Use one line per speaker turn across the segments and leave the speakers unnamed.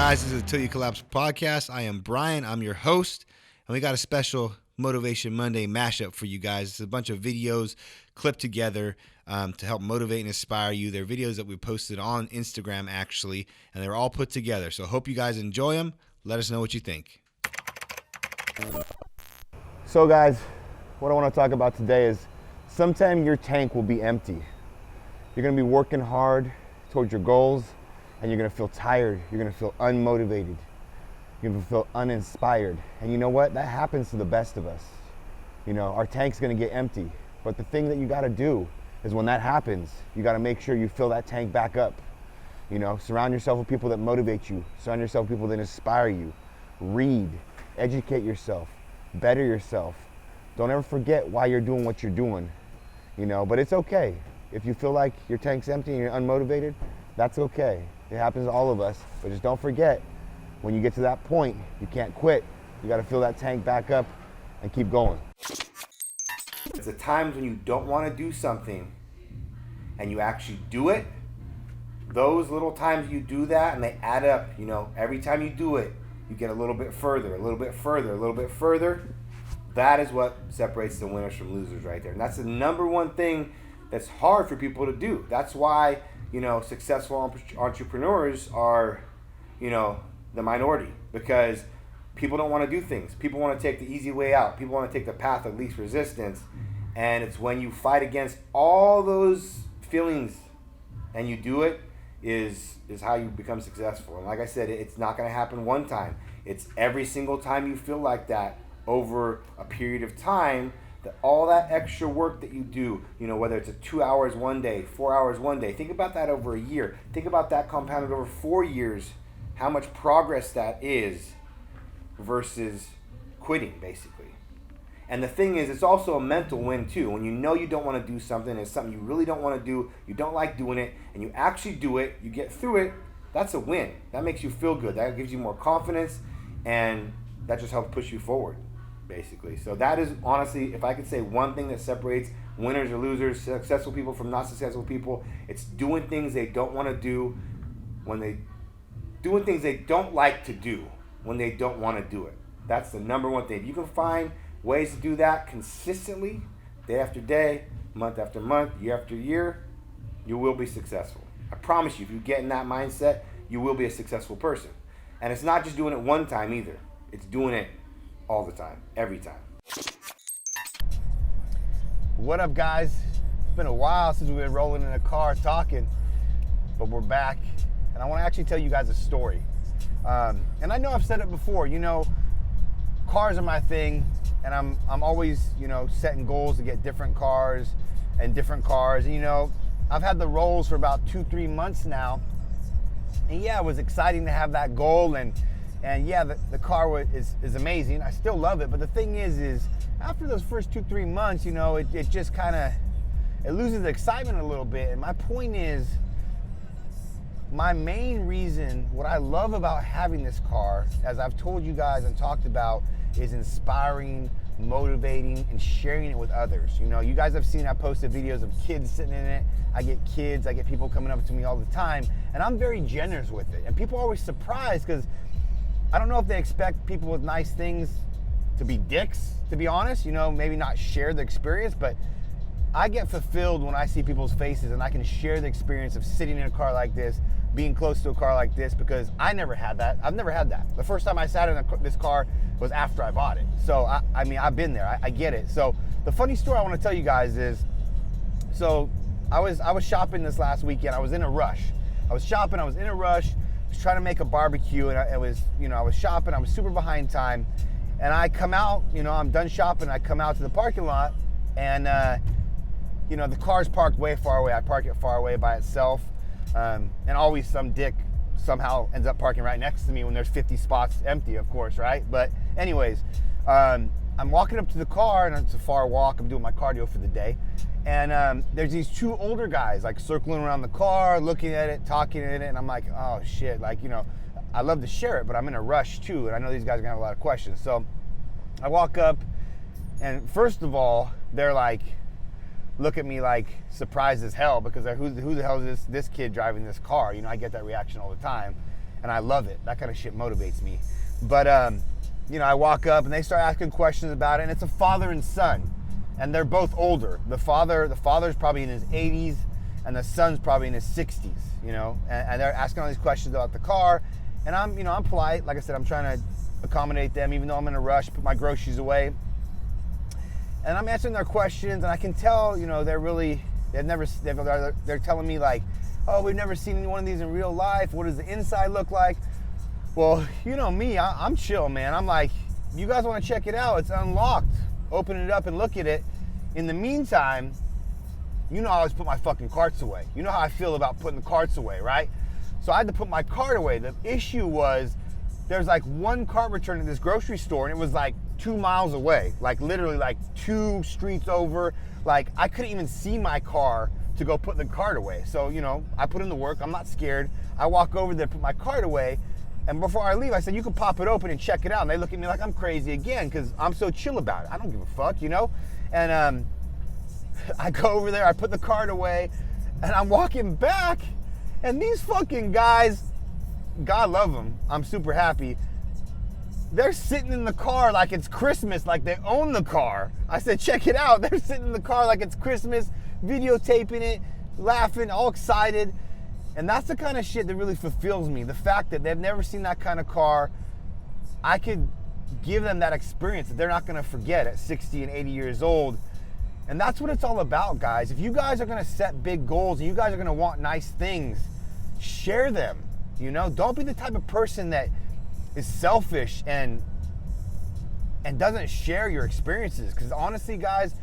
guys? This is the Til You Collapse podcast. I am Brian. I'm your host, and we got a special Motivation Monday mashup for you guys. It's a bunch of videos clipped together to help motivate and inspire you. They're videos that we posted on Instagram, actually, and they're all put together. So I hope you guys enjoy them. Let us know what you think.
So guys, what I want to talk about today is sometimes your tank will be empty. You're going to be working hard towards your goals, and you're going to feel tired. You're going to feel unmotivated. You're going to feel uninspired. And you know what? That happens to the best of us. You know, our tank's going to get empty. But the thing that you got to do is when that happens, you got to make sure you fill that tank back up. You know, surround yourself with people that motivate you. Surround yourself with people that inspire you. Read, educate yourself, better yourself. Don't ever forget why you're doing what you're doing. You know, but it's okay. If you feel like your tank's empty and you're unmotivated, that's okay. It happens to all of us, but just don't forget, when you get to that point, you can't quit. You gotta fill that tank back up and keep going.
It's the times when you don't wanna do something and you actually do it. Those little times you do that and they add up, you know, every time you do it, you get a little bit further, a little bit further, a little bit further. That is what separates the winners from losers right there. And that's the number one thing that's hard for people to do. That's why, you know, successful entrepreneurs are, you know, the minority, because people don't want to do things. People want to take the easy way out. People want to take the path of least resistance. And it's when you fight against all those feelings and you do it is how you become successful. And like I said, it's not going to happen one time. It's every single time you feel like that over a period of time, that all that extra work that you do, you know, whether it's 2 hours one day, 4 hours one day, think about that over a year. Think about that compounded over 4 years, how much progress that is versus quitting, basically. And the thing is, it's also a mental win too. When you know you don't want to do something, it's something you really don't want to do, you don't like doing it, and you actually do it, you get through it, that's a win. That makes you feel good. That gives you more confidence, and that just helps push you forward, basically. So that is, honestly, if I could say one thing that separates winners or losers, successful people from not successful people, it's doing things they don't want to do doing things they don't like to do when they don't want to do it. That's the number one thing. If you can find ways to do that consistently, day after day, month after month, year after year, you will be successful. I promise you, if you get in that mindset, you will be a successful person. And it's not just doing it one time either. It's doing it all the time, every time.
What up, guys? It's been a while since we've been rolling in a car talking, but we're back. And I want to actually tell you guys a story. And I know I've said it before, you know, cars are my thing, and I'm always, you know, setting goals to get different cars. And, you know, I've had the Rolls for about 2-3 months now. And yeah, it was exciting to have that goal, and yeah, the car is amazing. I still love it, but the thing is after those first 2-3 months, you know, it just kind of, it loses the excitement a little bit. And my point is, my main reason, what I love about having this car, as I've told you guys and talked about, is inspiring, motivating, and sharing it with others. You know, you guys have seen I posted videos of kids sitting in it. I get people coming up to me all the time, and I'm very generous with it. And people are always surprised, because I don't know if they expect people with nice things to be dicks, to be honest, you know, maybe not share the experience, but I get fulfilled when I see people's faces and I can share the experience of sitting in a car like this, being close to a car like this, because I never had that. I've never had that. The first time I sat in this car was after I bought it. So, I mean, I've been there. I get it. So, the funny story I want to tell you guys is, so I was shopping this last weekend. I was in a rush. I was shopping. I was in a rush. I was trying to make a barbecue, and I was shopping. I was super behind time. And I come out, you know, I'm done shopping. I come out to the parking lot, and, you know, the car's parked way far away. I park it far away by itself. And always some dick somehow ends up parking right next to me when there's 50 spots empty, of course, right? But anyways, I'm walking up to the car, and it's a far walk. I'm doing my cardio for the day. And there's these two older guys like circling around the car, looking at it, talking in it. And I'm like, oh shit, like, you know, I love to share it, but I'm in a rush too. And I know these guys are gonna have a lot of questions. So I walk up, and first of all, they're like, look at me like surprised as hell, because who the hell is this kid driving this car? You know, I get that reaction all the time. and I love it. That kind of shit motivates me. But I walk up and they start asking questions about it, and it's a father and son, and they're both older. The father's probably in his 80s, and the son's probably in his 60s. And they're asking all these questions about the car, and I'm polite. Like I said, I'm trying to accommodate them, even though I'm in a rush, put my groceries away. And I'm answering their questions, and I can tell, they're telling me like, oh, we've never seen any one of these in real life. What does the inside look like? Well, you know me, I'm chill, man. I'm like, you guys want to check it out? It's unlocked. Open it up and look at it. In the meantime, I always put my fucking carts away. You know how I feel about putting the carts away, right? So I had to put my cart away. The issue was there's like one cart return at this grocery store, and it was like 2 miles away, like literally like 2 streets over. Like I couldn't even see my car to go put the cart away. So, I put in the work. I'm not scared. I walk over there, put my cart away, and before I leave, I said, you can pop it open and check it out. And they look at me like I'm crazy again because I'm so chill about it. I don't give a fuck, And I go over there, I put the cart away, and I'm walking back, and these fucking guys, God love them, I'm super happy, they're sitting in the car like it's Christmas, like they own the car. I said, check it out. They're sitting in the car like it's Christmas, videotaping it, laughing, all excited. And that's the kind of shit that really fulfills me. The fact that they've never seen that kind of car, I could give them that experience that they're not going to forget at 60 and 80 years old. And that's what it's all about, guys. If you guys are going to set big goals and you guys are going to want nice things, share them. Don't be the type of person that is selfish and doesn't share your experiences. Because honestly, guys,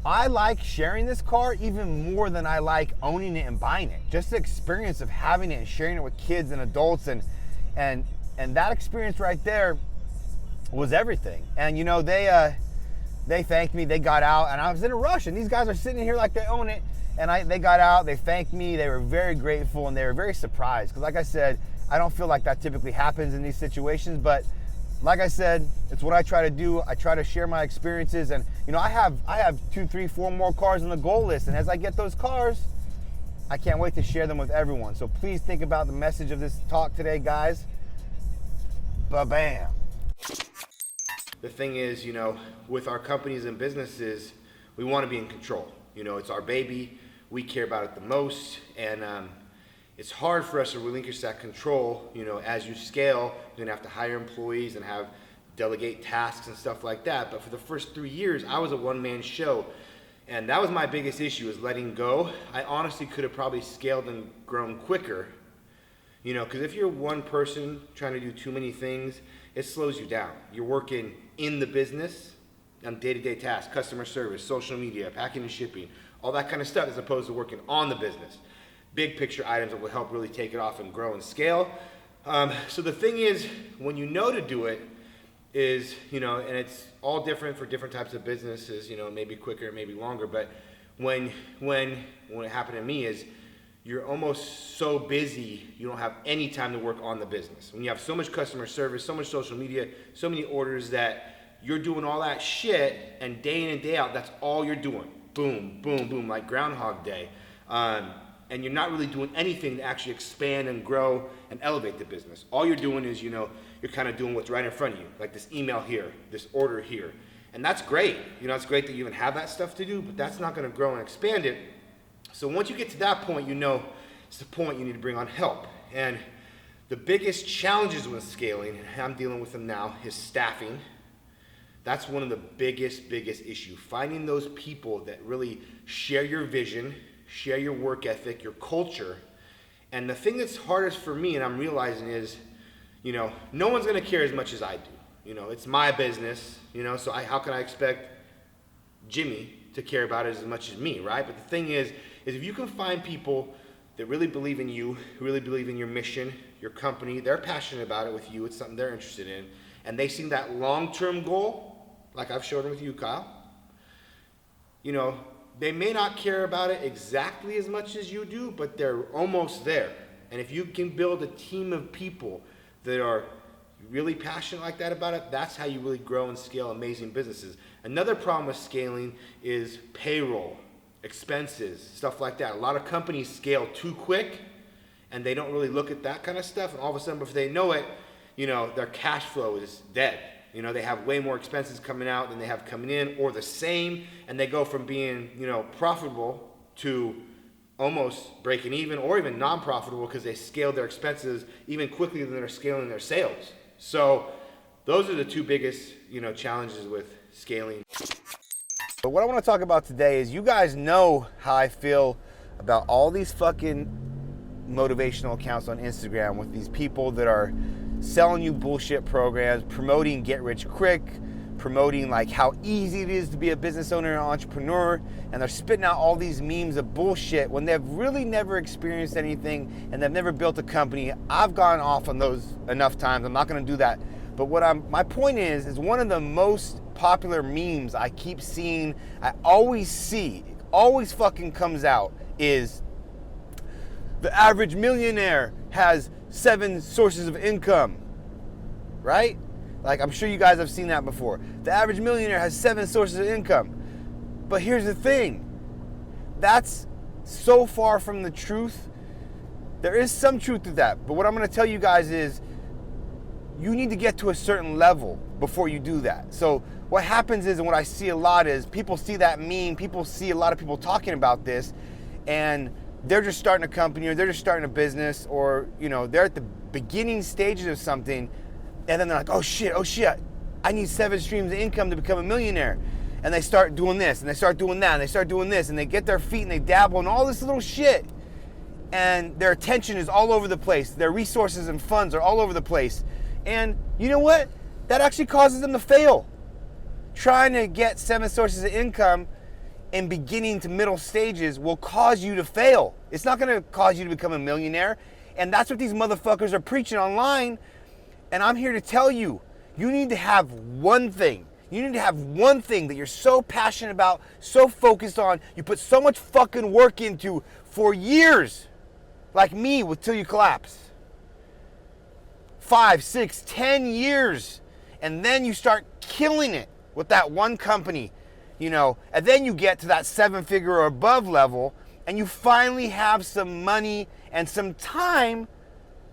I like sharing this car even more than I like owning it and buying it. Just the experience of having it and sharing it with kids and adults, and that experience right there was everything. And they thanked me, they got out, and I was in a rush, and these guys are sitting here like they own it, and they got out, they thanked me, they were very grateful, and they were very surprised, because like I said, I don't feel like that typically happens in these situations, but like I said, it's what I try to do. I try to share my experiences, and I have 2, 3, 4 more cars on the goal list, and as I get those cars, I can't wait to share them with everyone. So please think about the message of this talk today, guys. Ba-bam. The thing is, with our companies and businesses, we want to be in control. It's our baby. We care about it the most, and it's hard for us to relinquish that control. As you scale, you're gonna have to hire employees and delegate tasks and stuff like that. But for the first 3 years, I was a one-man show, and that was my biggest issue, is letting go. I honestly could have probably scaled and grown quicker, because if you're one person trying to do too many things, it slows you down. You're working in the business on day-to-day tasks, customer service, social media, packing and shipping, all that kind of stuff, as opposed to working on the business. Big picture items that will help really take it off and grow and scale. So the thing is, when you know to do it, is, and it's all different for different types of businesses, maybe quicker, maybe longer, but when it happened to me is, you're almost so busy, you don't have any time to work on the business. When you have so much customer service, so much social media, so many orders, that you're doing all that shit, and day in and day out, that's all you're doing. Boom, boom, boom, like Groundhog Day. And you're not really doing anything to actually expand and grow and elevate the business. All you're doing is, you're kind of doing what's right in front of you, like this email here, this order here. And that's great. It's great that you even have that stuff to do, but that's not going to grow and expand it. So once you get to that point, it's the point you need to bring on help. And the biggest challenges with scaling, and I'm dealing with them now, is staffing. That's one of the biggest issues. Finding those people that really share your vision, share your work ethic, your culture. And the thing that's hardest for me, and I'm realizing, is, no one's going to care as much as I do. It's my business, so how can I expect Jimmy to care about it as much as me, right? But the thing is if you can find people that really believe in you, who really believe in your mission, your company, they're passionate about it with you, it's something they're interested in, and they see that long-term goal, like I've showed them with you, Kyle, they may not care about it exactly as much as you do, but they're almost there. And if you can build a team of people that are really passionate like that about it, that's how you really grow and scale amazing businesses. Another problem with scaling is payroll, expenses, stuff like that. A lot of companies scale too quick
and they don't really look at that kind of stuff. And all of a sudden, before they know it, their cash flow is dead. They have way more expenses coming out than they have coming in, or the same, and they go from being, profitable to almost breaking even, or even non-profitable, because they scaled their expenses even quicker than they're scaling their sales. So those are the two biggest, challenges with scaling.
But what I want to talk about today is, you guys know how I feel about all these fucking motivational accounts on Instagram with these people that are selling you bullshit programs, promoting get rich quick, promoting like how easy it is to be a business owner and entrepreneur, and they're spitting out all these memes of bullshit when they've really never experienced anything and they've never built a company. I've gone off on those enough times. I'm not going to do that. But my point is one of the most popular memes I keep seeing, I always see, always fucking comes out, is the average millionaire has 7 sources of income, right? Like, I'm sure you guys have seen that before. The average millionaire has 7 sources of income. But here's the thing. That's so far from the truth. There is some truth to that. But what I'm going to tell you guys is, you need to get to a certain level before you do that. So what happens is, and what I see a lot is, people see that meme, people see a lot of people talking about this, and they're just starting a company, or they're just starting a business, or they're at the beginning stages of something, and then they're like, oh shit, I need 7 streams of income to become a millionaire. And they start doing this, and they start doing that, and they start doing this, and they get their feet and they dabble in all this little shit. And their attention is all over the place. Their resources and funds are all over the place. And you know what? That actually causes them to fail. Trying to get 7 sources of income in beginning to middle stages will cause you to fail. It's not going to cause you to become a millionaire. And that's what these motherfuckers are preaching online. And I'm here to tell you, you need to have one thing. You need to have one thing that you're so passionate about, so focused on, you put so much fucking work into for years. Like me with Til You Collapse. 5, 6, 10 years. And then you start killing it with that one company, and then you get to that 7-figure or above level, and you finally have some money and some time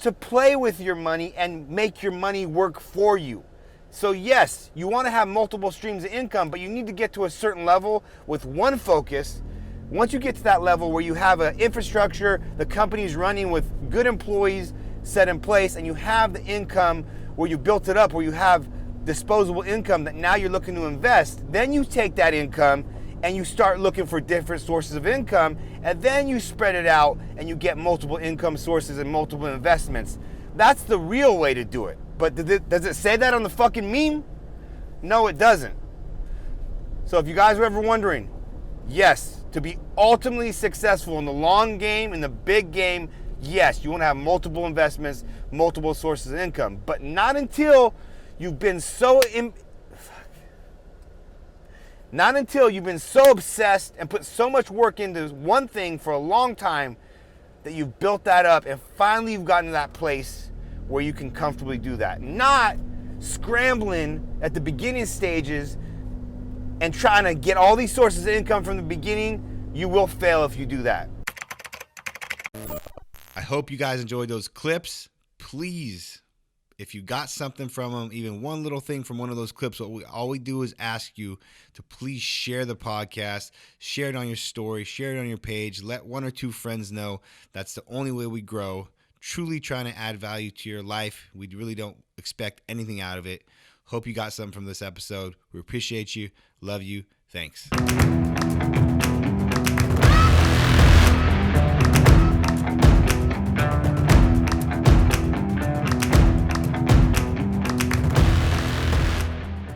to play with your money and make your money work for you. So yes, you want to have multiple streams of income, but you need to get to a certain level with one focus. Once you get to that level where you have an infrastructure, the company's running with good employees set in place, and you have the income where you built it up, where you have disposable income that now you're looking to invest, then you take that income and you start looking for different sources of income, and then you spread it out and you get multiple income sources and multiple investments. That's the real way to do it. But does it say that on the fucking meme? No, it doesn't. So if you guys were ever wondering, yes, to be ultimately successful in the long game, in the big game, yes, you want to have multiple investments, multiple sources of income, but not until you've been so obsessed and put so much work into one thing for a long time that you've built that up, and finally you've gotten to that place where you can comfortably do that. Not scrambling at the beginning stages and trying to get all these sources of income from the beginning. You will fail if you do that.
I hope you guys enjoyed those clips. Please, if you got something from them, even one little thing from one of those clips, all we do is ask you to please share the podcast, share it on your story, share it on your page, let 1 or 2 friends know. That's the only way we grow. Truly trying to add value to your life. We really don't expect anything out of it. Hope you got something from this episode. We appreciate you. Love you. Thanks.